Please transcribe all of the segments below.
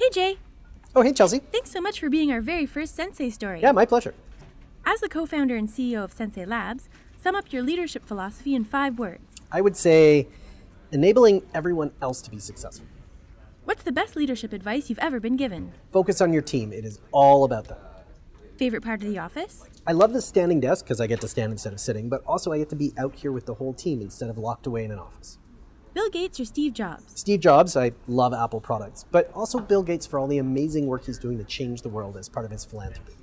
Hey, Jay. Oh, hey, Chelsea. Thanks so much for being our very first Sensei Story. Yeah, my pleasure. As the co-founder and CEO of Sensei Labs, sum up your leadership philosophy in 5 words. I would say enabling everyone else to be successful. What's the best leadership advice you've ever been given? Focus on your team. It is all about that. Favorite part of the office? I love the standing desk because I get to stand instead of sitting, but also I get to be out here with the whole team instead of locked away in an office. Bill Gates or Steve Jobs? Steve Jobs, I love Apple products, but also Bill Gates for all the amazing work he's doing to change the world as part of his philanthropy.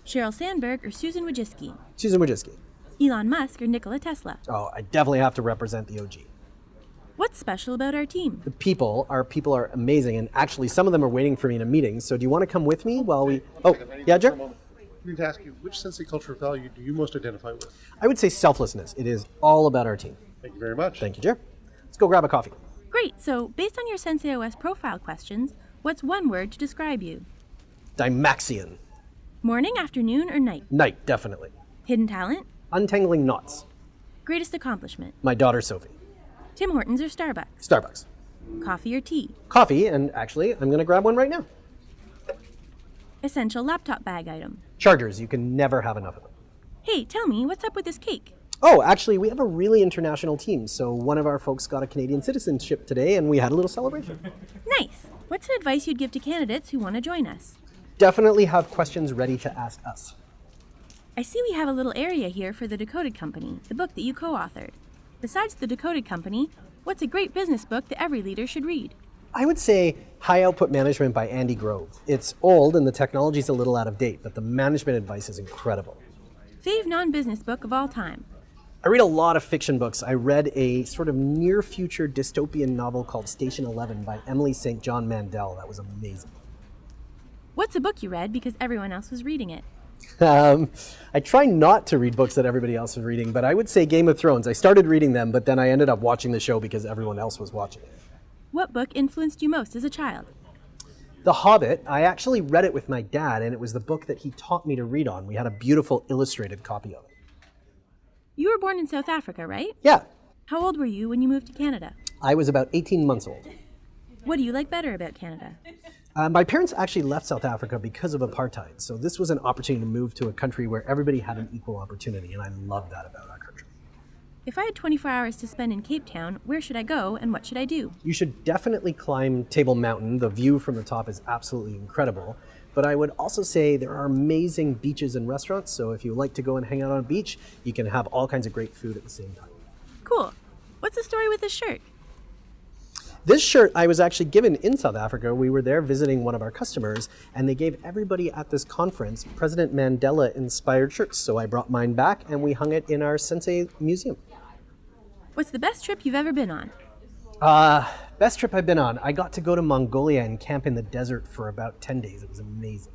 Sheryl Sandberg or Susan Wojcicki? Susan Wojcicki. Elon Musk or Nikola Tesla? Oh, I definitely have to represent the OG. What's special about our team? The people are amazing, and actually some of them are waiting for me in a meeting, so do you want to come with me while we... Oh, yeah, Jer? I need to ask you, which Sensei cultural value do you most identify with? I would say selflessness. It is all about our team. Thank you very much. Thank you, Jer. Let's go grab a coffee. Great, so based on your Sensei OS profile questions, what's one word to describe you? Dymaxion. Morning, afternoon, or night? Night, definitely. Hidden talent? Untangling knots. Greatest accomplishment? My daughter, Sophie. Tim Hortons or Starbucks? Starbucks. Coffee or tea? Coffee, and actually, I'm going to grab one right now. Essential laptop bag item? Chargers, you can never have enough of them. Hey, tell me, what's up with this cake? Oh, actually, we have a really international team, so one of our folks got a Canadian citizenship today, and we had a little celebration. Nice. What's an advice you'd give to candidates who want to join us? Definitely have questions ready to ask us. I see we have a little area here for The Decoded Company, the book that you co-authored. Besides The Decoded Company, what's a great business book that every leader should read? I would say High Output Management by Andy Grove. It's old and the technology's a little out of date, but the management advice is incredible. Fave non-business book of all time? I read a lot of fiction books. I read a sort of near-future dystopian novel called Station 11 by Emily St. John Mandel. That was amazing. What's a book you read because everyone else was reading it? I try not to read books that everybody else is reading, but I would say Game of Thrones. I started reading them, but then I ended up watching the show because everyone else was watching it. What book influenced you most as a child? The Hobbit. I actually read it with my dad, and it was the book that he taught me to read on. We had a beautiful illustrated copy of it. You were born in South Africa, right? Yeah. How old were you when you moved to Canada? I was about 18 months old. What do you like better about Canada? My parents actually left South Africa because of apartheid, so this was an opportunity to move to a country where everybody had an equal opportunity, and I love that about our country. If I had 24 hours to spend in Cape Town, where should I go and what should I do? You should definitely climb Table Mountain. The view from the top is absolutely incredible. But I would also say there are amazing beaches and restaurants, so if you like to go and hang out on a beach, you can have all kinds of great food at the same time. Cool. What's the story with this shirt? This shirt I was actually given in South Africa. We were there visiting one of our customers, and they gave everybody at this conference President Mandela-inspired shirts. So I brought mine back, and we hung it in our Sensei Museum. What's the best trip you've ever been on? Best trip I've been on. I got to go to Mongolia and camp in the desert for about 10 days. It was amazing.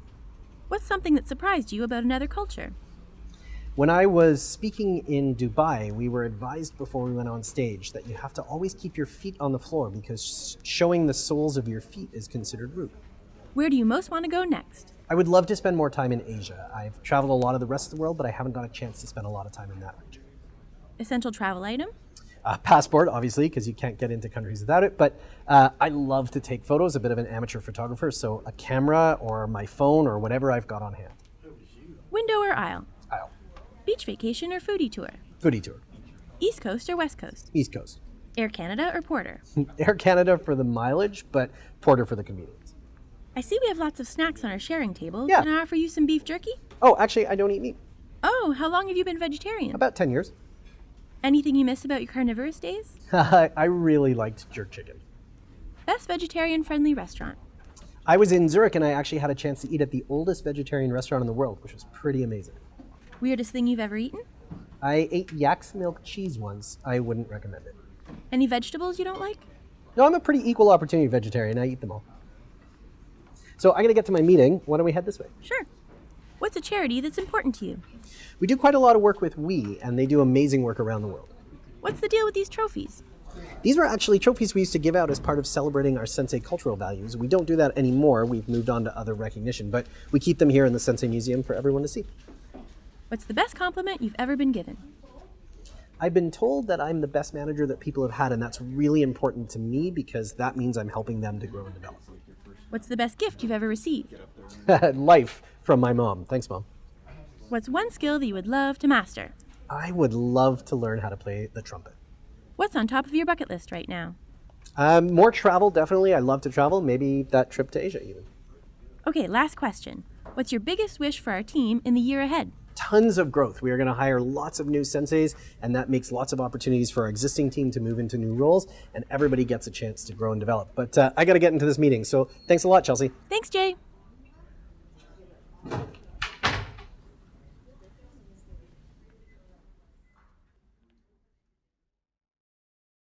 What's something that surprised you about another culture? When I was speaking in Dubai, we were advised before we went on stage that you have to always keep your feet on the floor because showing the soles of your feet is considered rude. Where do you most want to go next? I would love to spend more time in Asia. I've traveled a lot of the rest of the world, but I haven't got a chance to spend a lot of time in that region. Essential travel item? Passport, obviously, because you can't get into countries without it, but I love to take photos, a bit of an amateur photographer, so a camera or my phone or whatever I've got on hand. Window or aisle? Aisle. Beach vacation or foodie tour? Foodie tour. East Coast or West Coast? East Coast. Air Canada or Porter? Air Canada for the mileage, but Porter for the convenience. I see we have lots of snacks on our sharing table. Yeah. Can I offer you some beef jerky? Oh, actually, I don't eat meat. Oh, how long have you been vegetarian? About 10 years. Anything you miss about your carnivorous days? I really liked jerk chicken. Best vegetarian-friendly restaurant? I was in Zurich and I actually had a chance to eat at the oldest vegetarian restaurant in the world, which was pretty amazing. Weirdest thing you've ever eaten? I ate yak's milk cheese once. I wouldn't recommend it. Any vegetables you don't like? No, I'm a pretty equal opportunity vegetarian. I eat them all. So I'm going to get to my meeting. Why don't we head this way? Sure. What's a charity that's important to you? We do quite a lot of work with We, and they do amazing work around the world. What's the deal with these trophies? These were actually trophies we used to give out as part of celebrating our Sensei cultural values. We don't do that anymore. We've moved on to other recognition, but we keep them here in the Sensei Museum for everyone to see. What's the best compliment you've ever been given? I've been told that I'm the best manager that people have had, and that's really important to me because that means I'm helping them to grow and develop. What's the best gift you've ever received? Life from my mom. Thanks, Mom. What's one skill that you would love to master? I would love to learn how to play the trumpet. What's on top of your bucket list right now? More travel, definitely. I love to travel. Maybe that trip to Asia, even. Okay, last question. What's your biggest wish for our team in the year ahead? Tons of growth. We are going to hire lots of new senseis, and that makes lots of opportunities for our existing team to move into new roles, and everybody gets a chance to grow and develop. But I got to get into this meeting, so thanks a lot, Chelsea. Thanks, Jay.